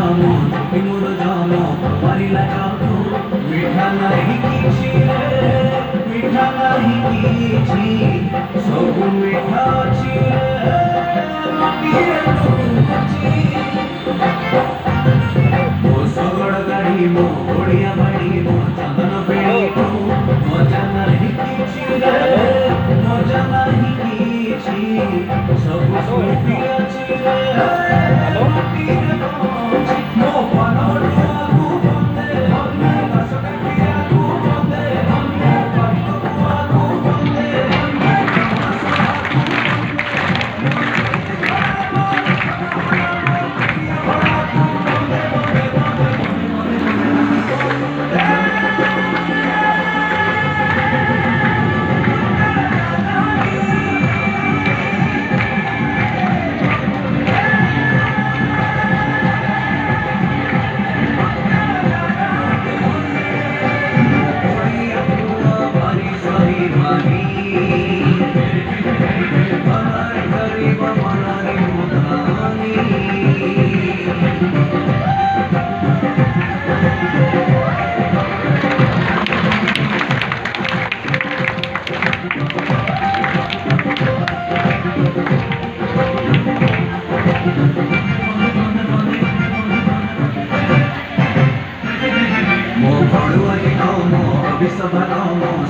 जम छुटी मोर जम मारिला जम मिठा नहीं किछि रे मिठा नहीं किछि सब मिठा अछि रे माटीरे लुचि मो सगड़ गाड़ी मो ओडिया बाड़ी मो चंदन पेड़ी मजा नहीं किछि रे मजा नहीं किछि सब स्मृति अछि रे माटीरे लुचि मो पानोडू आगू बंदे अन्ने कसके पियागू बंदे अन्ने पाटू आगू बंदे अन्ने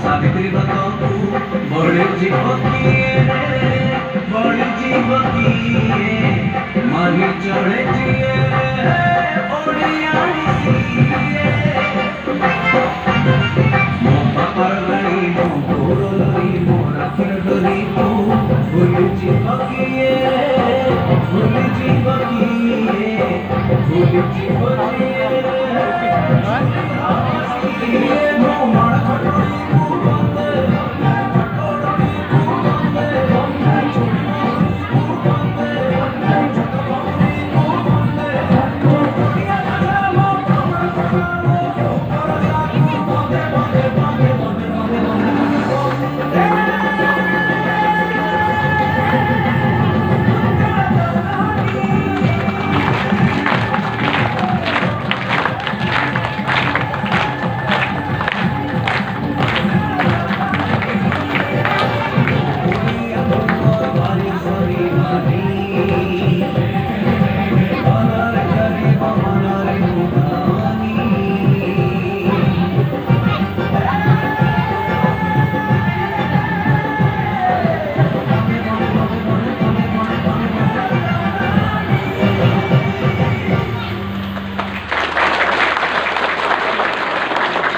सावित्री बतू बड़े जीवकिए बड़ी जीवकिए मारी चढ़े जिए मो पापर गाड़ी मो गोर लरी मो राखिर डरी तू भूल जीवकिए भूल जीवकिए भूल जीवकिए